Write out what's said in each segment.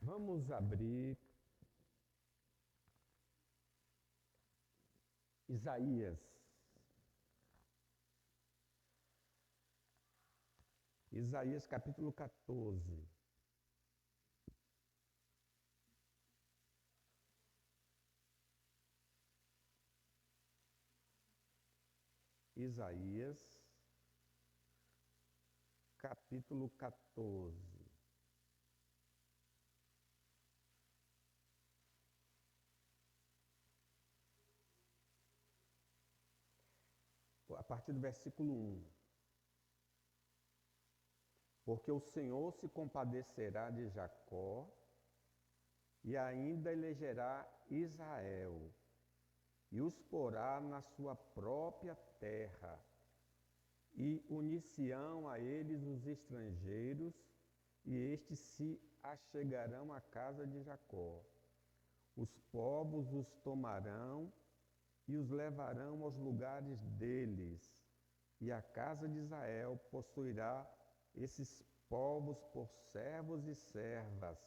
Vamos abrir Isaías. Isaías capítulo 14. Isaías capítulo 14. A partir do versículo 1. Porque o Senhor se compadecerá de Jacó e ainda elegerá Israel e os porá na sua própria terra e unir-se-ão a eles os estrangeiros e estes se achegarão à casa de Jacó. Os povos os tomarão e os levarão aos lugares deles, e a casa de Israel possuirá esses povos por servos e servas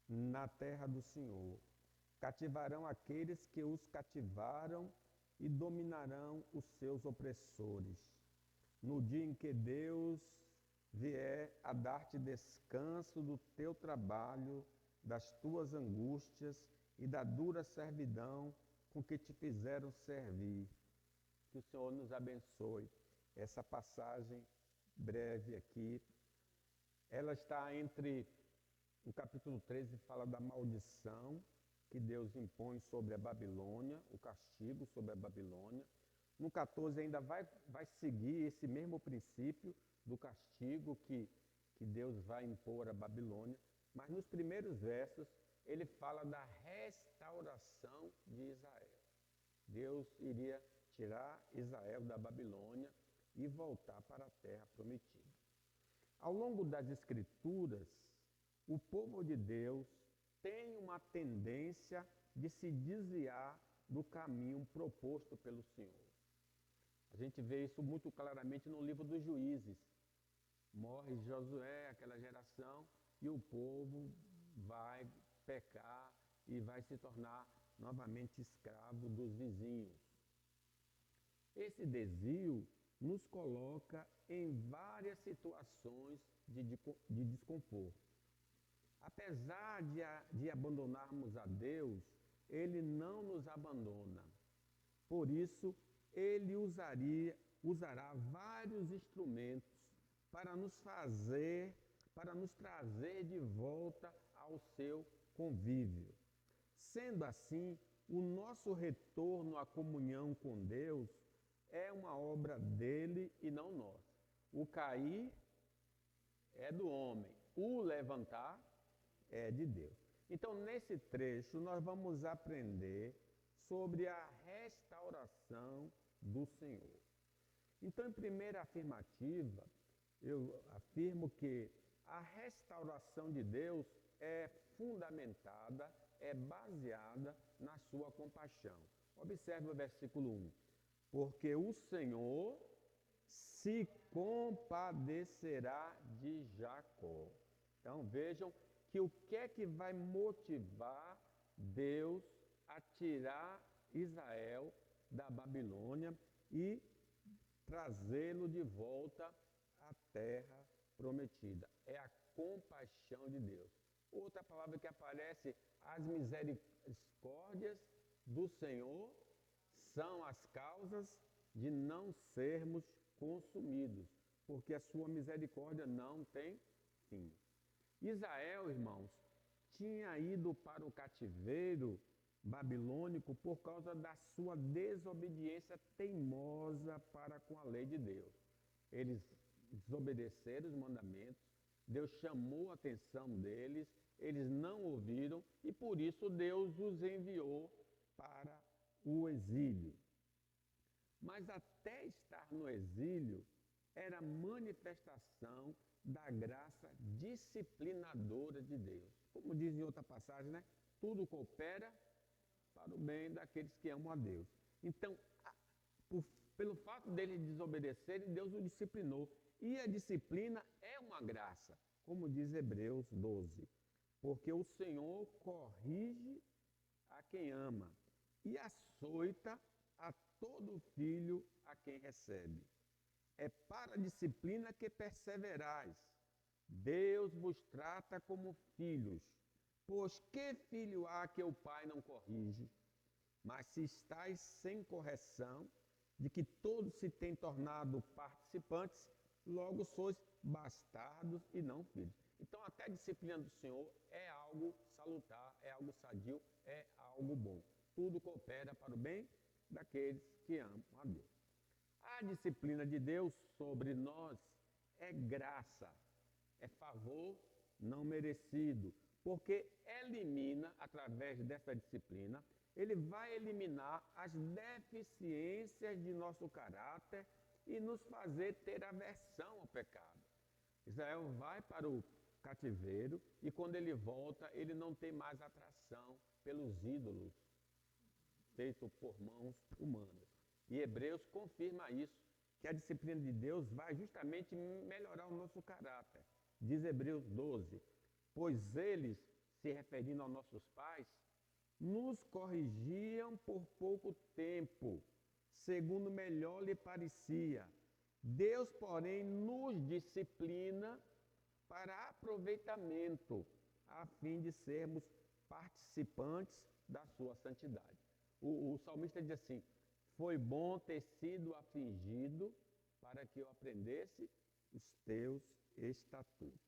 na terra do Senhor. Cativarão aqueles que os cativaram e dominarão os seus opressores. No dia em que Deus vier a dar-te descanso do teu trabalho, das tuas angústias e da dura servidão com que te fizeram servir. Que o Senhor nos abençoe. Essa passagem breve aqui, ela está entre o capítulo 13, fala da maldição que Deus impõe sobre a Babilônia, o castigo sobre a Babilônia. No 14 ainda vai seguir esse mesmo princípio do castigo que Deus vai impor à Babilônia, mas nos primeiros versos ele fala da restauração de Israel. Deus iria tirar Israel da Babilônia e voltar para a terra prometida. Ao longo das Escrituras, o povo de Deus tem uma tendência de se desviar do caminho proposto pelo Senhor. A gente vê isso muito claramente no livro dos Juízes. Morre Josué, aquela geração, e o povo vai pecar e vai se tornar novamente escravo dos vizinhos. Esse desvio nos coloca em várias situações de desconforto. Apesar de abandonarmos a Deus, Ele não nos abandona. Por isso, Ele usará vários instrumentos para nos trazer de volta ao seu convívio. Sendo assim, o nosso retorno à comunhão com Deus é uma obra dele e não nossa. O cair é do homem, o levantar é de Deus. Então, nesse trecho, nós vamos aprender sobre a restauração do Senhor. Então, em primeira afirmativa, eu afirmo que a restauração de Deus é fundamentada, é baseada na sua compaixão. Observe o versículo 1. Porque o Senhor se compadecerá de Jacó. Então vejam que o que é que vai motivar Deus a tirar Israel da Babilônia e trazê-lo de volta à terra prometida. É a compaixão de Deus. Outra palavra que aparece, as misericórdias do Senhor são as causas de não sermos consumidos, porque a sua misericórdia não tem fim. Israel, irmãos, tinha ido para o cativeiro babilônico por causa da sua desobediência teimosa para com a lei de Deus. Eles desobedeceram os mandamentos, Deus chamou a atenção deles, eles não ouviram e por isso Deus os enviou para o exílio. Mas até estar no exílio era manifestação da graça disciplinadora de Deus. Como diz em outra passagem, né? Tudo coopera para o bem daqueles que amam a Deus. Então, pelo fato dele desobedecerem, Deus o disciplinou. E a disciplina é uma graça, como diz Hebreus 12. porque o Senhor corrige a quem ama e açoita a todo filho a quem recebe. É para a disciplina que perseverais. Deus vos trata como filhos. Pois que filho há que o pai não corrige? Mas se estáis sem correção, de que todos se têm tornado participantes, logo sois bastardos e não filhos. Então, até a disciplina do Senhor é algo salutar, é algo sadio, é algo bom. Tudo coopera para o bem daqueles que amam a Deus. A disciplina de Deus sobre nós é graça, é favor não merecido, porque elimina, através dessa disciplina, ele vai eliminar as deficiências de nosso caráter e nos fazer ter aversão ao pecado. Israel vai para o cativeiro e quando ele volta, ele não tem mais atração pelos ídolos feitos por mãos humanas. E Hebreus confirma isso, que a disciplina de Deus vai justamente melhorar o nosso caráter. Diz Hebreus 12, pois eles, se referindo aos nossos pais, nos corrigiam por pouco tempo, segundo melhor lhe parecia. Deus, porém, nos disciplina para aproveitamento, a fim de sermos participantes da sua santidade. O salmista diz assim, foi bom ter sido afligido para que eu aprendesse os teus estatutos.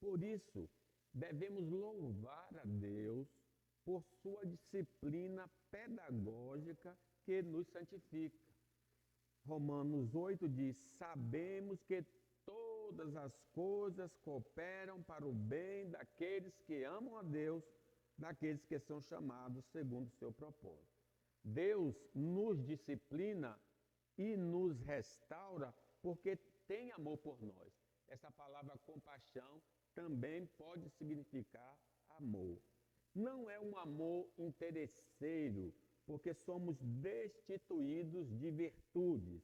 Por isso, devemos louvar a Deus por sua disciplina pedagógica que nos santifica. Romanos 8 diz, sabemos que todas as coisas cooperam para o bem daqueles que amam a Deus, daqueles que são chamados segundo o seu propósito. Deus nos disciplina e nos restaura porque tem amor por nós. Essa palavra compaixão também pode significar amor. Não é um amor interesseiro, porque somos destituídos de virtudes,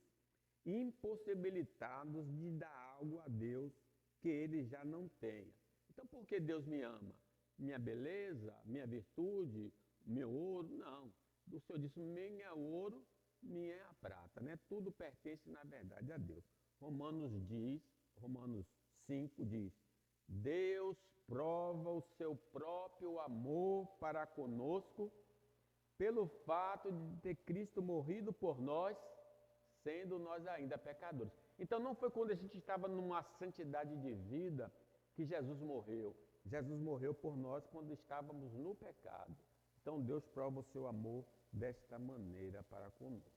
impossibilitados de dar algo a Deus que Ele já não tenha. Então, por que Deus me ama? Minha beleza, minha virtude, meu ouro? Não. O Senhor disse, minha ouro, minha prata, né? Tudo pertence, na verdade, a Deus. Romanos 5 diz, Deus prova o seu próprio amor para conosco pelo fato de ter Cristo morrido por nós, sendo nós ainda pecadores. Então não foi quando a gente estava numa santidade de vida que Jesus morreu. Jesus morreu por nós quando estávamos no pecado. Então Deus prova o seu amor desta maneira para conosco.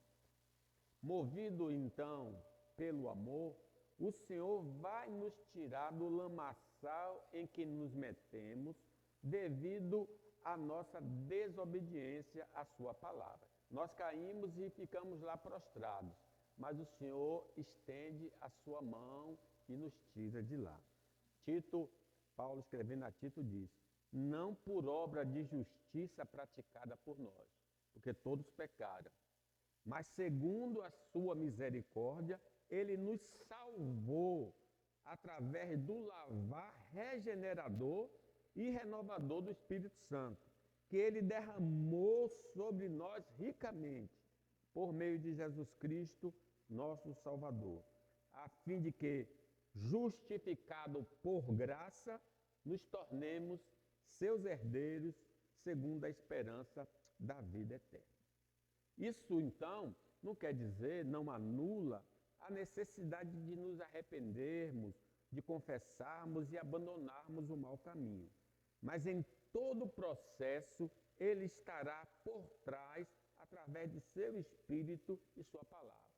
Movido então pelo amor, o Senhor vai nos tirar do lamaçal em que nos metemos devido à nossa desobediência à sua palavra. Nós caímos e ficamos lá prostrados, mas o Senhor estende a sua mão e nos tira de lá. Paulo escrevendo a Tito diz, não por obra de justiça praticada por nós, porque todos pecaram, mas segundo a sua misericórdia, ele nos salvou através do lavar regenerador e renovador do Espírito Santo, que ele derramou sobre nós ricamente, por meio de Jesus Cristo, nosso Salvador, a fim de que, justificado por graça, nos tornemos seus herdeiros, segundo a esperança da vida eterna. Isso, então, não quer dizer, não anula a necessidade de nos arrependermos, de confessarmos e abandonarmos o mau caminho. Mas em todo o processo, ele estará por trás, através de seu Espírito e sua palavra.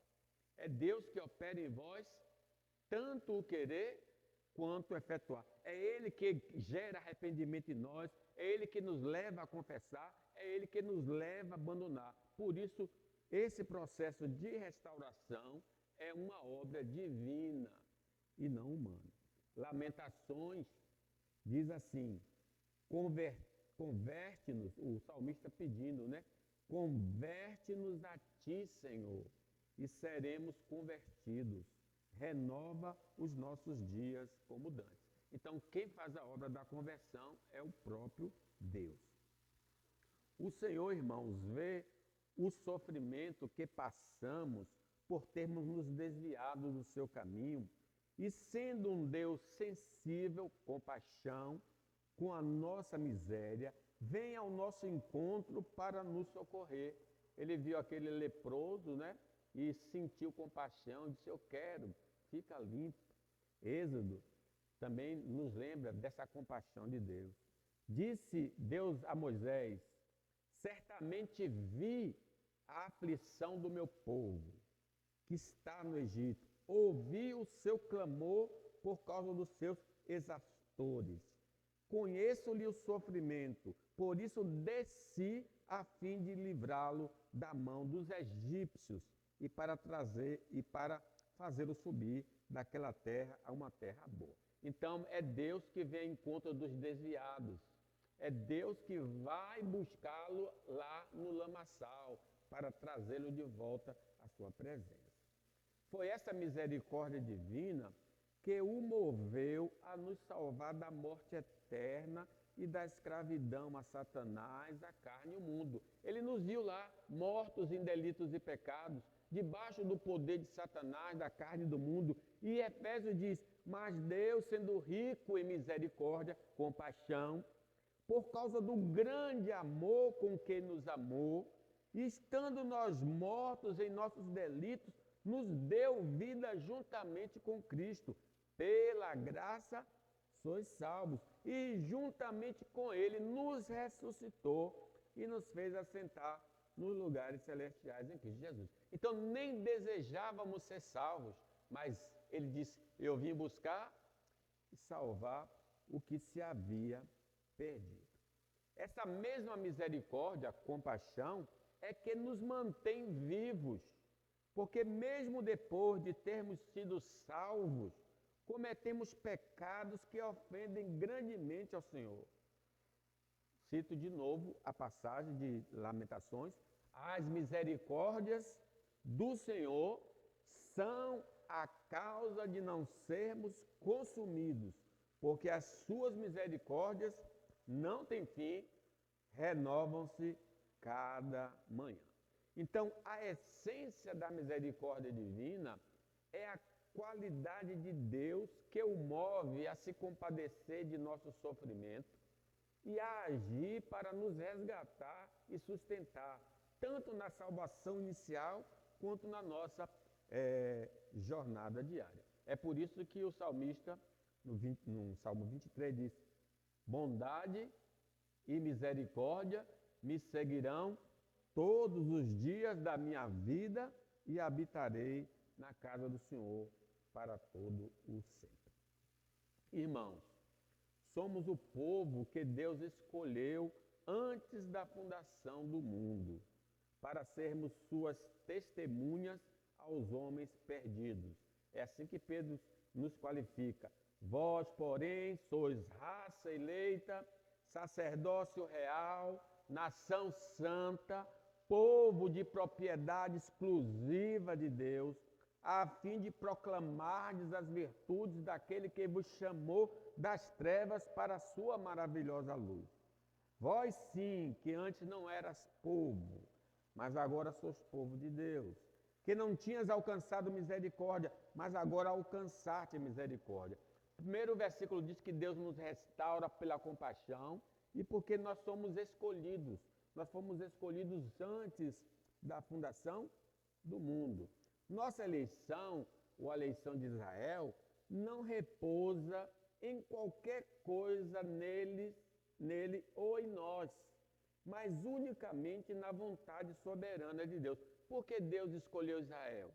É Deus que opera em vós, tanto o querer quanto o efetuar. É Ele que gera arrependimento em nós, é Ele que nos leva a confessar, é Ele que nos leva a abandonar. Por isso, esse processo de restauração é uma obra divina e não humana. Lamentações diz assim, converte-nos, o salmista pedindo, né? Converte-nos a ti, Senhor, e seremos convertidos. Renova os nossos dias como dantes. Então, quem faz a obra da conversão é o próprio Deus. O Senhor, irmãos, vê o sofrimento que passamos por termos nos desviado do seu caminho e sendo um Deus sensível, compaixão, com a nossa miséria, vem ao nosso encontro para nos socorrer. Ele viu aquele leproso, né? E sentiu compaixão, disse, eu quero, fica limpo. Êxodo também nos lembra dessa compaixão de Deus. Disse Deus a Moisés, certamente vi a aflição do meu povo, que está no Egito. Ouvi o seu clamor por causa dos seus exaustores. Conheço-lhe o sofrimento, por isso desci a fim de livrá-lo da mão dos egípcios e para fazê-lo subir daquela terra a uma terra boa. Então é Deus que vem em conta dos desviados. É Deus que vai buscá-lo lá no lamaçal para trazê-lo de volta à sua presença. Foi essa misericórdia divina que o moveu a nos salvar da morte eterna e da escravidão a Satanás, a carne e o mundo. Ele nos viu lá, mortos em delitos e pecados, debaixo do poder de Satanás, da carne e do mundo. E Efésios diz, mas Deus, sendo rico em misericórdia, compaixão, por causa do grande amor com que nos amou, e estando nós mortos em nossos delitos, nos deu vida juntamente com Cristo. Pela graça sois salvos. E juntamente com Ele nos ressuscitou e nos fez assentar nos lugares celestiais em Cristo Jesus. Então nem desejávamos ser salvos, mas Ele disse, eu vim buscar e salvar o que se havia perdido. Essa mesma misericórdia, compaixão, é que nos mantém vivos, porque mesmo depois de termos sido salvos, cometemos pecados que ofendem grandemente ao Senhor. Cito de novo a passagem de Lamentações, as misericórdias do Senhor são a causa de não sermos consumidos, porque as suas misericórdias não têm fim, renovam-se cada manhã. Então, a essência da misericórdia divina é a qualidade de Deus que o move a se compadecer de nosso sofrimento e a agir para nos resgatar e sustentar, tanto na salvação inicial quanto na nossa jornada diária. É por isso que o salmista, no Salmo 23, diz, bondade e misericórdia me seguirão todos os dias da minha vida e habitarei na casa do Senhor para todo o sempre. Irmãos, somos o povo que Deus escolheu antes da fundação do mundo, para sermos suas testemunhas aos homens perdidos. É assim que Pedro nos qualifica. Vós, porém, sois raça eleita, sacerdócio real, nação santa, povo de propriedade exclusiva de Deus, a fim de proclamardes as virtudes daquele que vos chamou das trevas para a sua maravilhosa luz. Vós sim, que antes não eras povo, mas agora sois povo de Deus, que não tinhas alcançado misericórdia, mas agora alcançaste misericórdia. O primeiro versículo diz que Deus nos restaura pela compaixão e porque nós somos escolhidos. Nós fomos escolhidos antes da fundação do mundo. Nossa eleição, ou a eleição de Israel, não repousa em qualquer coisa nele ou em nós, mas unicamente na vontade soberana de Deus. Por que Deus escolheu Israel,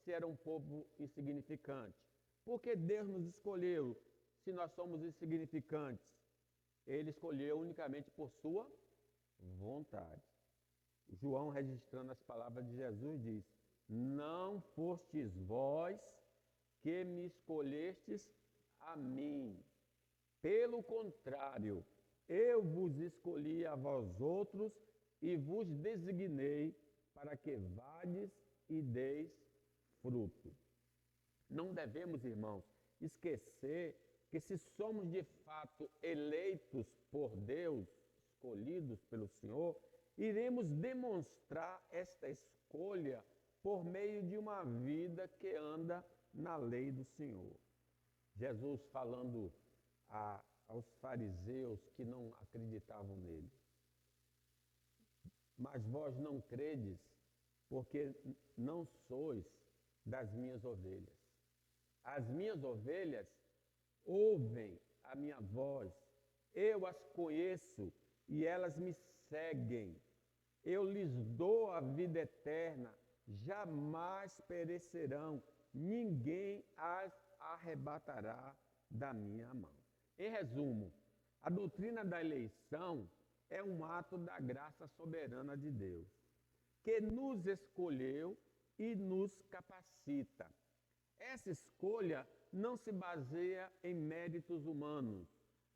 se era um povo insignificante? Por que Deus nos escolheu, se nós somos insignificantes? Ele escolheu unicamente por sua vontade. João, registrando as palavras de Jesus, diz, não fostes vós que me escolhestes a mim. Pelo contrário, eu vos escolhi a vós outros e vos designei para que vades e deis fruto. Não devemos, irmãos, esquecer que se somos de fato eleitos por Deus, escolhidos pelo Senhor, iremos demonstrar esta escolha por meio de uma vida que anda na lei do Senhor. Jesus falando aos fariseus que não acreditavam nele. Mas vós não credes, porque não sois das minhas ovelhas. As minhas ovelhas ouvem a minha voz, eu as conheço e elas me seguem. Eu lhes dou a vida eterna, jamais perecerão, ninguém as arrebatará da minha mão. Em resumo, a doutrina da eleição é um ato da graça soberana de Deus, que nos escolheu e nos capacita. Essa escolha não se baseia em méritos humanos,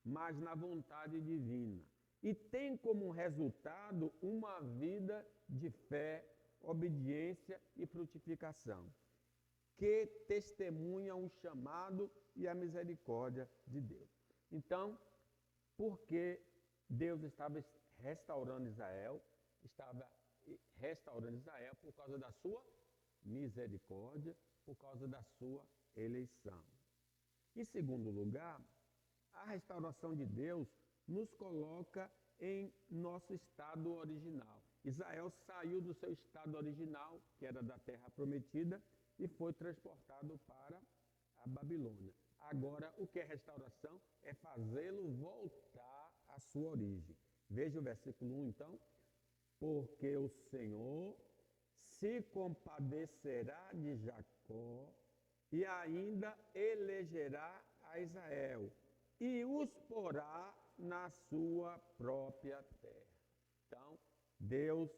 mas na vontade divina, e tem como resultado uma vida de fé, obediência e frutificação, que testemunha o chamado e a misericórdia de Deus. Então, porque Deus estava restaurando Israel por causa da sua misericórdia, por causa da sua eleição. Em segundo lugar, a restauração de Deus nos coloca em nosso estado original. Israel saiu do seu estado original, que era da terra prometida, e foi transportado para a Babilônia. Agora, o que é restauração? É fazê-lo voltar à sua origem. Veja o versículo 1, então. Porque o Senhor se compadecerá de Jacó e ainda elegerá a Israel e os porá na sua própria terra. Então, Deus,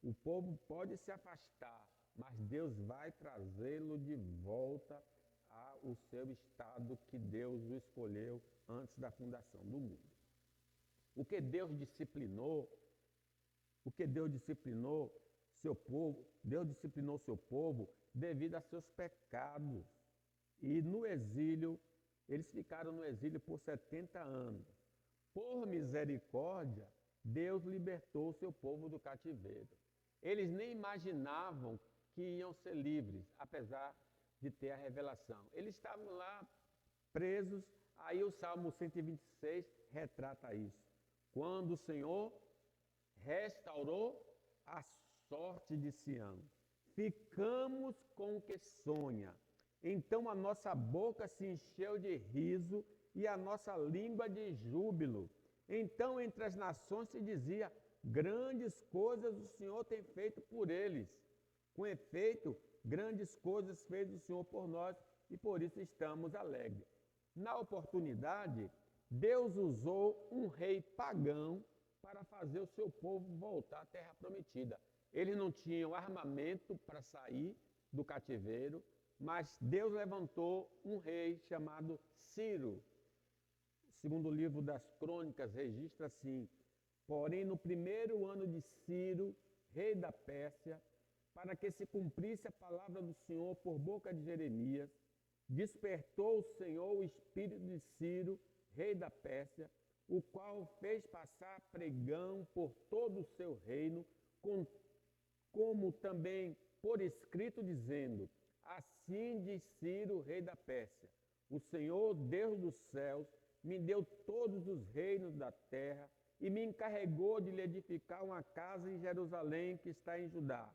o povo pode se afastar, mas Deus vai trazê-lo de volta ao seu estado que Deus o escolheu antes da fundação do mundo. O que Deus disciplinou seu povo, Deus disciplinou seu povo devido a seus pecados. E no exílio, eles ficaram no exílio por 70 anos. Por misericórdia, Deus libertou seu povo do cativeiro. Eles nem imaginavam que iam ser livres, apesar de ter a revelação. Eles estavam lá presos, aí o Salmo 126 retrata isso. Quando o Senhor restaurou a sorte de Sião, ficamos com o que sonha. Então a nossa boca se encheu de riso e a nossa língua de júbilo. Então entre as nações se dizia, grandes coisas o Senhor tem feito por eles. Com efeito, grandes coisas fez o Senhor por nós e por isso estamos alegres. Na oportunidade, Deus usou um rei pagão para fazer o seu povo voltar à terra prometida. Eles não tinham armamento para sair do cativeiro, mas Deus levantou um rei chamado Ciro. Segundo o livro das Crônicas, registra assim: porém, no primeiro ano de Ciro, rei da Pérsia, para que se cumprisse a palavra do Senhor por boca de Jeremias, despertou o Senhor o espírito de Ciro, rei da Pérsia, o qual fez passar pregão por todo o seu reino, como também por escrito, dizendo: assim diz Ciro, rei da Pérsia, o Senhor, Deus dos céus, me deu todos os reinos da terra e me encarregou de lhe edificar uma casa em Jerusalém, que está em Judá.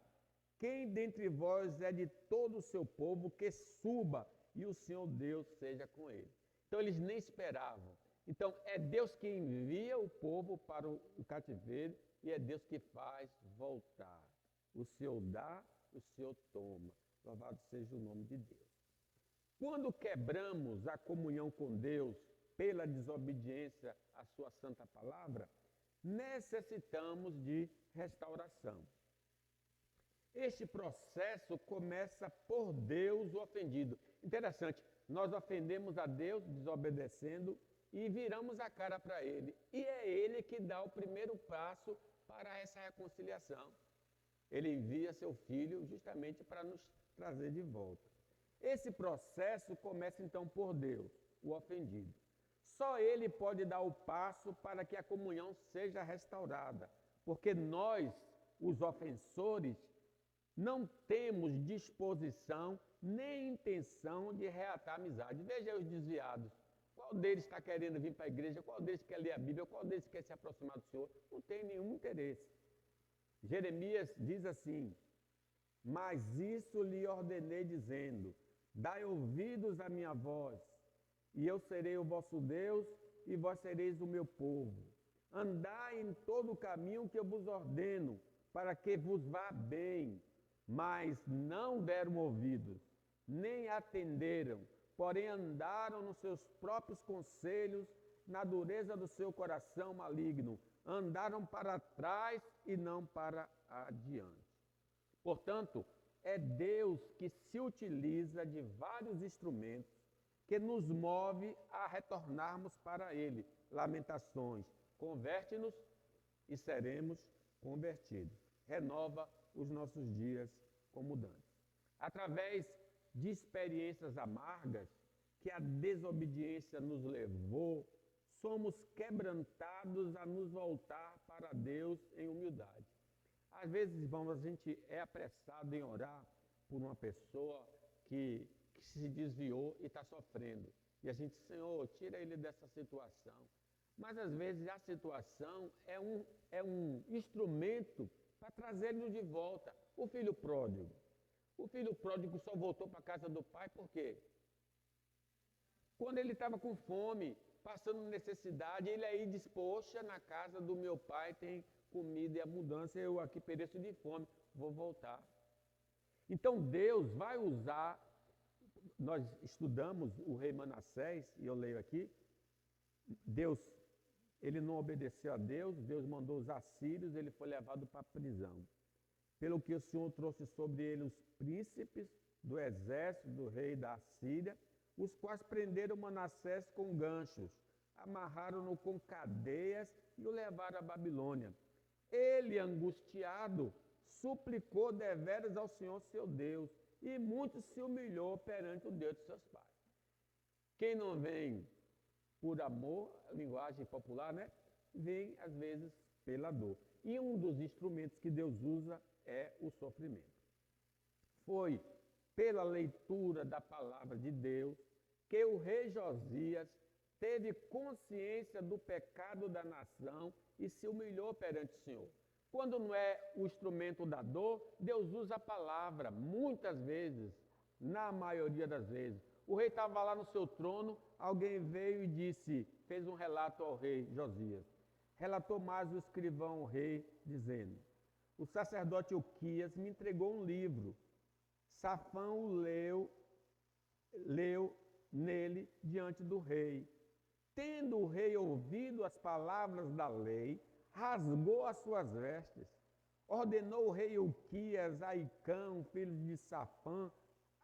Quem dentre vós é de todo o seu povo, que suba, e o Senhor Deus seja com ele. Então eles nem esperavam. Então é Deus que envia o povo para o cativeiro e é Deus que faz voltar. O Senhor dá, o Senhor toma. Louvado seja o nome de Deus. Quando quebramos a comunhão com Deus pela desobediência à sua santa palavra, necessitamos de restauração. Este processo começa por Deus o ofendido. Interessante, nós ofendemos a Deus desobedecendo e viramos a cara para Ele. E é Ele que dá o primeiro passo para essa reconciliação. Ele envia seu Filho justamente para nos trazer de volta. Esse processo começa então por Deus, o ofendido. Só Ele pode dar o passo para que a comunhão seja restaurada, porque nós, os ofensores, não temos disposição nem intenção de reatar a amizade. Veja os desviados. Qual deles está querendo vir para a igreja? Qual deles quer ler a Bíblia? Qual deles quer se aproximar do Senhor? Não tem nenhum interesse. Jeremias diz assim: mas isso lhe ordenei dizendo, dai ouvidos à minha voz, e eu serei o vosso Deus, e vós sereis o meu povo. Andai em todo o caminho que eu vos ordeno, para que vos vá bem. Mas não deram ouvidos, nem atenderam, porém andaram nos seus próprios conselhos, na dureza do seu coração maligno. Andaram para trás e não para adiante. Portanto, é Deus que se utiliza de vários instrumentos que nos move a retornarmos para Ele. Lamentações, converte-nos e seremos convertidos. Renova os nossos dias com mudança. Através de experiências amargas que a desobediência nos levou, somos quebrantados a nos voltar para Deus em humildade. Às vezes, irmãos, a gente é apressado em orar por uma pessoa que se desviou e está sofrendo. E a gente, Senhor, tira ele dessa situação. Mas às vezes a situação é um instrumento para trazer ele de volta. O filho pródigo. O filho pródigo só voltou para a casa do pai por quê? Quando ele estava com fome, passando necessidade, ele aí diz, poxa, na casa do meu pai tem comida e abundância, eu aqui pereço de fome, vou voltar. Então Deus vai usar, nós estudamos o rei Manassés, e eu leio aqui, Deus, ele não obedeceu a Deus, Deus mandou os assírios, ele foi levado para a prisão. Pelo que o Senhor trouxe sobre ele os príncipes do exército do rei da Assíria, os quais prenderam Manassés com ganchos, amarraram-no com cadeias e o levaram à Babilônia. Ele, angustiado, suplicou deveras ao Senhor seu Deus, e muito se humilhou perante o Deus de seus pais. Quem não vem por amor, linguagem popular, né? Vem, às vezes, pela dor. E um dos instrumentos que Deus usa é o sofrimento. Foi pela leitura da palavra de Deus que o rei Josias teve consciência do pecado da nação e se humilhou perante o Senhor. Quando não é o instrumento da dor, Deus usa a palavra, muitas vezes, na maioria das vezes. O rei estava lá no seu trono, alguém veio e disse, fez um relato ao rei Josias. Relatou mais o escrivão ao rei, dizendo, o sacerdote Uquias me entregou um livro. Safã o leu nele diante do rei. Tendo o rei ouvido as palavras da lei, rasgou as suas vestes. Ordenou o rei Uquias a Icão, filho de Safã,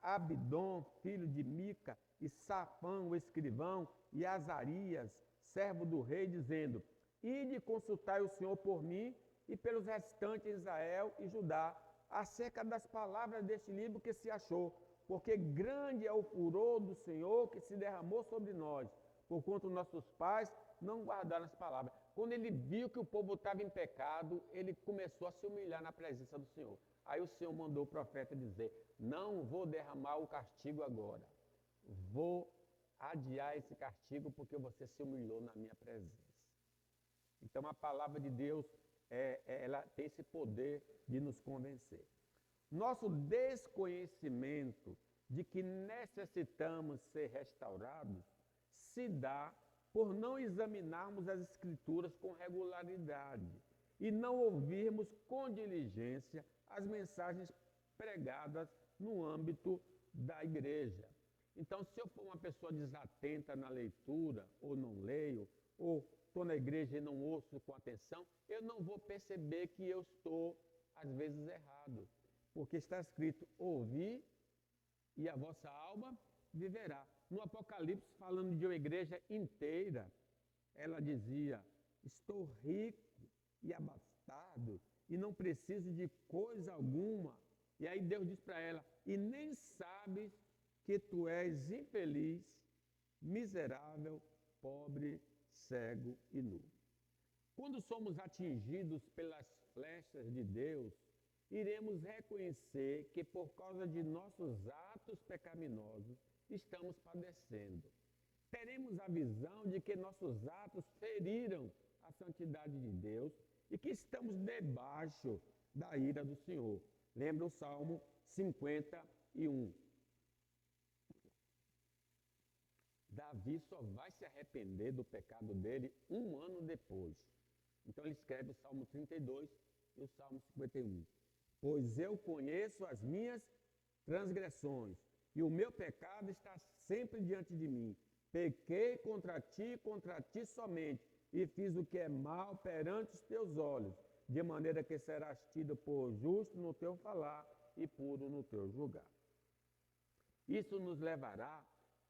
Abdom, filho de Mica, e Safã, o escrivão, e Azarias, servo do rei, dizendo, ide consultai o Senhor por mim e pelos restantes de Israel e Judá, acerca das palavras deste livro que se achou, porque grande é o furor do Senhor que se derramou sobre nós, porquanto nossos pais não guardaram as palavras. Quando ele viu que o povo estava em pecado, ele começou a se humilhar na presença do Senhor. Aí o Senhor mandou o profeta dizer, não vou derramar o castigo agora, vou adiar esse castigo porque você se humilhou na minha presença. Então a palavra de Deus, ela tem esse poder de nos convencer. Nosso desconhecimento de que necessitamos ser restaurados se dá por não examinarmos as Escrituras com regularidade e não ouvirmos com diligência as mensagens pregadas no âmbito da igreja. Então, se eu for uma pessoa desatenta na leitura, ou não leio, ou estou na igreja e não ouço com atenção, eu não vou perceber que eu estou, às vezes, errado. Porque está escrito, ouvi e a vossa alma viverá. No Apocalipse, falando de uma igreja inteira, ela dizia, estou rico e abastado e não preciso de coisa alguma. E aí Deus diz para ela, e nem sabes que tu és infeliz, miserável pobre, cego e nu. Quando somos atingidos pelas flechas de Deus, iremos reconhecer que por causa de nossos atos pecaminosos estamos padecendo. Teremos a visão de que nossos atos feriram a santidade de Deus e que estamos debaixo da ira do Senhor. Lembra o Salmo 51. Davi só vai se arrepender do pecado dele um ano depois. Então ele escreve o Salmo 32 e o Salmo 51. Pois eu conheço as minhas transgressões, e o meu pecado está sempre diante de mim. Pequei contra ti somente, e fiz o que é mal perante os teus olhos, de maneira que serás tido por justo no teu falar e puro no teu julgar. Isso nos levará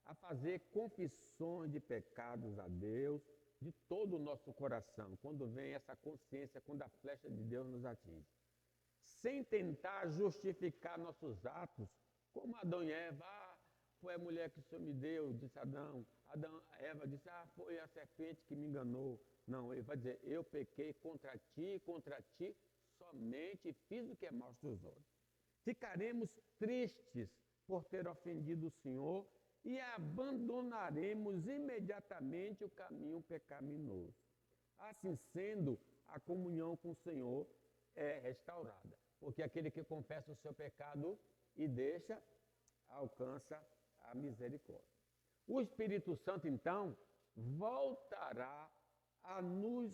a fazer confissões de pecados a Deus, de todo o nosso coração, quando vem essa consciência, quando a flecha de Deus nos atinge. Sem tentar justificar nossos atos, como Adão e Eva, foi a mulher que o Senhor me deu, disse Adão. Eva disse, foi a serpente que me enganou. Não, ele vai dizer, eu pequei contra ti somente, e fiz o que é mal aos teus olhos. Ficaremos tristes por ter ofendido o Senhor e abandonaremos imediatamente o caminho pecaminoso. Assim sendo, a comunhão com o Senhor é restaurada, porque aquele que confessa o seu pecado e deixa, alcança a misericórdia. O Espírito Santo, então, voltará a nos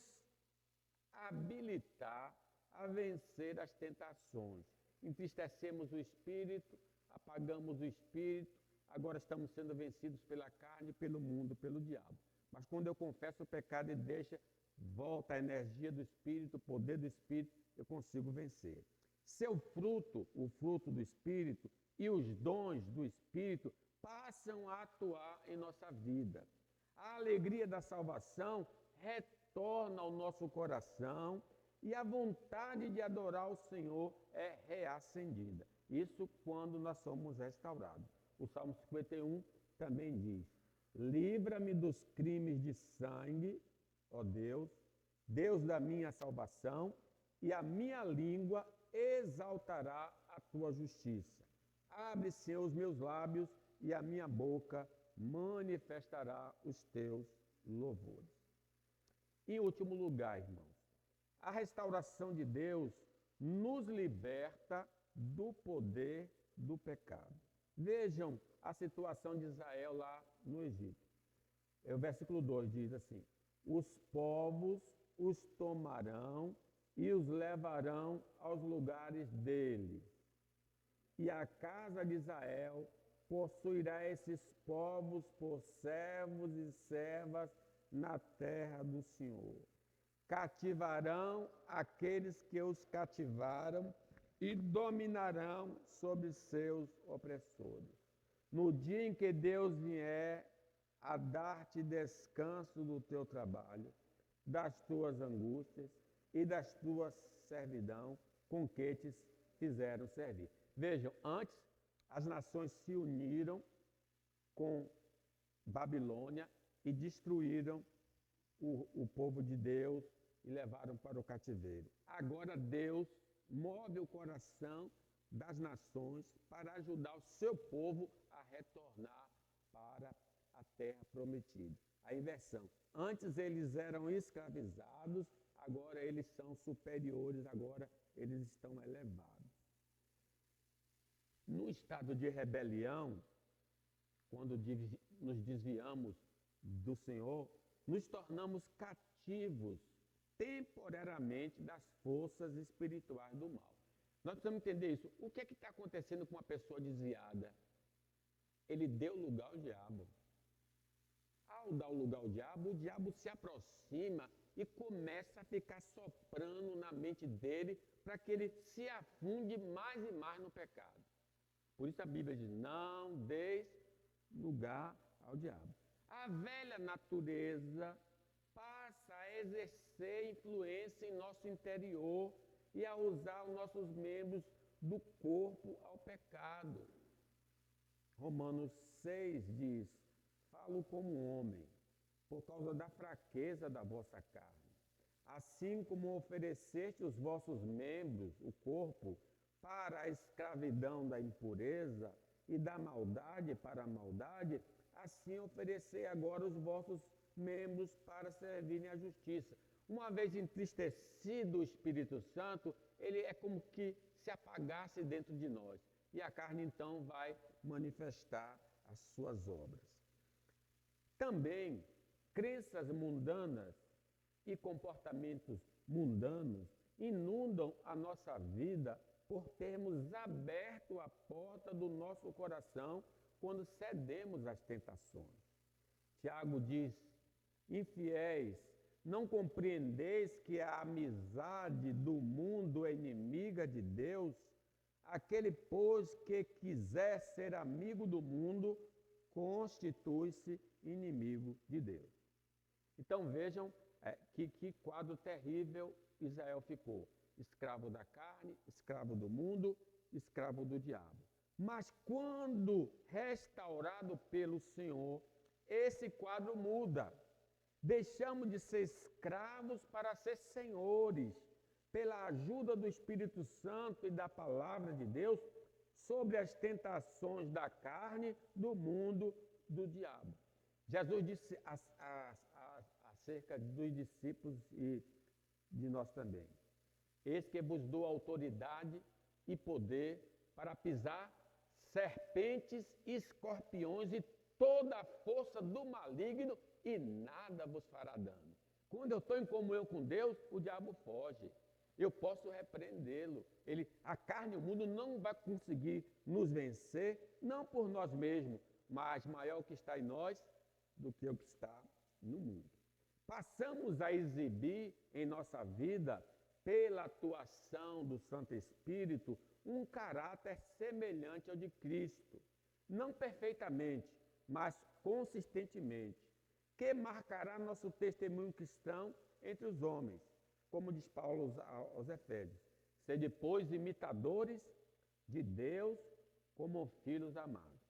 habilitar a vencer as tentações. Entristecemos o Espírito, apagamos o Espírito, agora estamos sendo vencidos pela carne, pelo mundo, pelo diabo. Mas quando eu confesso o pecado e deixa, volta a energia do Espírito, o poder do Espírito, eu consigo vencer. Seu fruto, o fruto do Espírito, e os dons do Espírito passam a atuar em nossa vida. A alegria da salvação retorna ao nosso coração e a vontade de adorar o Senhor é reacendida. Isso quando nós somos restaurados. O Salmo 51 também diz, livra-me dos crimes de sangue, ó Deus, Deus da minha salvação, e a minha língua exaltará a tua justiça. Abre, Senhor, os meus lábios, e a minha boca manifestará os teus louvores. Em último lugar, irmãos, a restauração de Deus nos liberta do poder do pecado. Vejam a situação de Israel lá no Egito. O versículo 2 diz assim, os povos os tomarão e os levarão aos lugares deles. E a casa de Israel possuirá esses povos por servos e servas na terra do Senhor. Cativarão aqueles que os cativaram e dominarão sobre seus opressores. No dia em que Deus vier a dar-te descanso do teu trabalho, das tuas angústias e das tuas servidão com que te fizeram servir. Vejam, antes as nações se uniram com Babilônia e destruíram o povo de Deus e levaram para o cativeiro. Agora Deus move o coração das nações para ajudar o seu povo a retornar para a terra prometida. A inversão. Antes eles eram escravizados, agora eles são superiores, agora eles estão elevados. No estado de rebelião, quando nos desviamos do Senhor, nos tornamos cativos temporariamente das forças espirituais do mal. Nós precisamos entender isso. O que é que está acontecendo com uma pessoa desviada? Ele deu lugar ao diabo. Ao dar lugar ao diabo, o diabo se aproxima e começa a ficar soprando na mente dele para que ele se afunde mais e mais no pecado. Por isso a Bíblia diz, não deis lugar ao diabo. A velha natureza passa a exercer influência em nosso interior e a usar os nossos membros do corpo ao pecado. Romanos 6 diz, falo como homem, por causa da fraqueza da vossa carne. Assim como ofereceste os vossos membros, o corpo, para a escravidão da impureza e da maldade para a maldade, assim oferecei agora os vossos membros para servirem à justiça. Uma vez entristecido o Espírito Santo, ele é como que se apagasse dentro de nós. E a carne então vai manifestar as suas obras. Também, crenças mundanas e comportamentos mundanos inundam a nossa vida por termos aberto a porta do nosso coração quando cedemos às tentações. Tiago diz: infiéis, não compreendeis que a amizade do mundo é inimiga de Deus? Aquele, pois, que quiser ser amigo do mundo, constitui-se inimigo de Deus. Então vejam que quadro terrível Israel ficou. Escravo da carne, escravo do mundo, escravo do diabo. Mas quando restaurado pelo Senhor, esse quadro muda. Deixamos de ser escravos para ser senhores, pela ajuda do Espírito Santo e da palavra de Deus, sobre as tentações da carne, do mundo, do diabo. Jesus disse acerca dos discípulos e de nós também: eis que vos dou autoridade e poder para pisar serpentes, escorpiões e toda a força do maligno, e nada vos fará dano. Quando eu estou em comunhão com Deus, o diabo foge. Eu posso repreendê-lo. A carne e o mundo não vai conseguir nos vencer, não por nós mesmos, mas maior o que está em nós do que o que está no mundo. Passamos a exibir em nossa vida, pela atuação do Santo Espírito, um caráter semelhante ao de Cristo. Não perfeitamente, mas consistentemente, que marcará nosso testemunho cristão entre os homens, como diz Paulo aos Efésios: sede, pois, imitadores de Deus como filhos amados,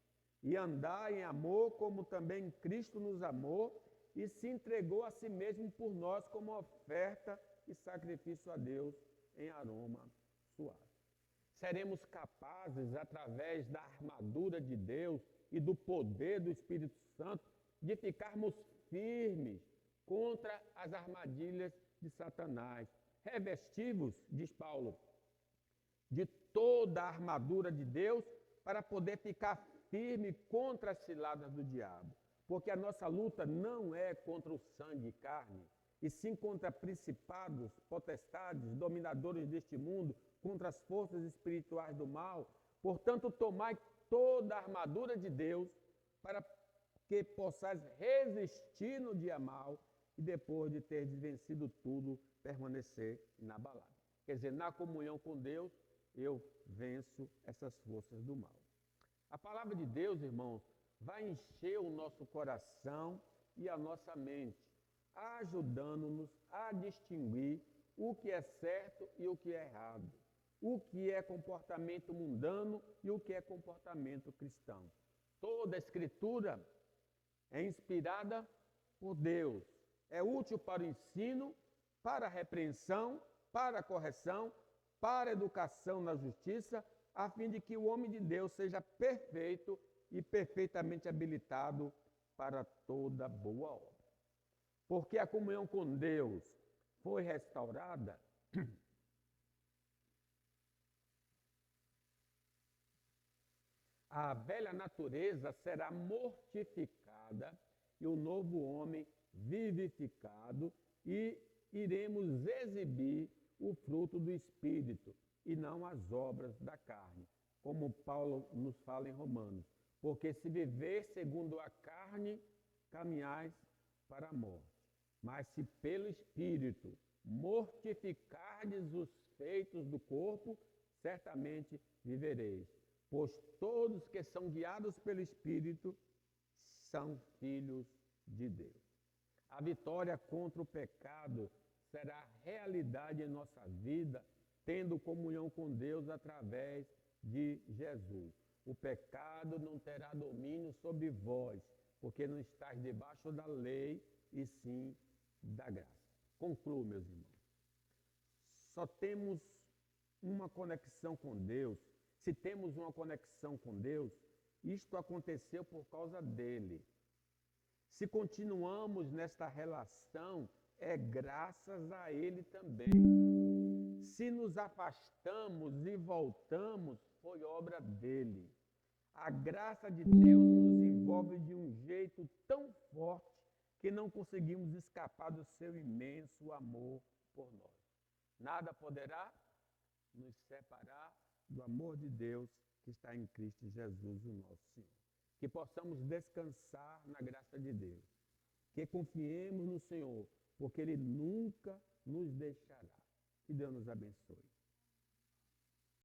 e andar em amor como também Cristo nos amou e se entregou a si mesmo por nós como oferta e sacrifício a Deus em aroma suave. Seremos capazes, através da armadura de Deus e do poder do Espírito Santo, de ficarmos firmes contra as armadilhas de Satanás. Revestivos, diz Paulo, de toda a armadura de Deus para poder ficar firme contra as ciladas do diabo. Porque a nossa luta não é contra o sangue e carne, e sim contra principados, potestades, dominadores deste mundo, contra as forças espirituais do mal. Portanto, tomai toda a armadura de Deus para que possais resistir no dia mau e depois de ter vencido tudo, permanecer inabalável. Quer dizer, na comunhão com Deus, eu venço essas forças do mal. A palavra de Deus, irmãos, vai encher o nosso coração e a nossa mente, ajudando-nos a distinguir o que é certo e o que é errado, o que é comportamento mundano e o que é comportamento cristão. Toda a Escritura é inspirada por Deus, é útil para o ensino, para a repreensão, para a correção, para a educação na justiça, a fim de que o homem de Deus seja perfeito e perfeitamente habilitado para toda boa obra. Porque a comunhão com Deus foi restaurada, a velha natureza será mortificada e o novo homem vivificado, e iremos exibir o fruto do Espírito e não as obras da carne, como Paulo nos fala em Romanos. Porque se viver segundo a carne, caminhais para a morte. Mas se pelo Espírito mortificardes os feitos do corpo, certamente vivereis. Pois todos que são guiados pelo Espírito são filhos de Deus. A vitória contra o pecado será realidade em nossa vida, tendo comunhão com Deus através de Jesus. O pecado não terá domínio sobre vós, porque não estáis debaixo da lei, e sim da graça. Concluo, meus irmãos. Só temos uma conexão com Deus. Se temos uma conexão com Deus, isto aconteceu por causa dele. Se continuamos nesta relação, é graças a ele também. Se nos afastamos e voltamos, foi obra dele. A graça de Deus nos envolve de um jeito tão forte que não conseguimos escapar do seu imenso amor por nós. Nada poderá nos separar do amor de Deus que está em Cristo Jesus, o nosso Senhor. Que possamos descansar na graça de Deus. Que confiemos no Senhor, porque Ele nunca nos deixará. Que Deus nos abençoe.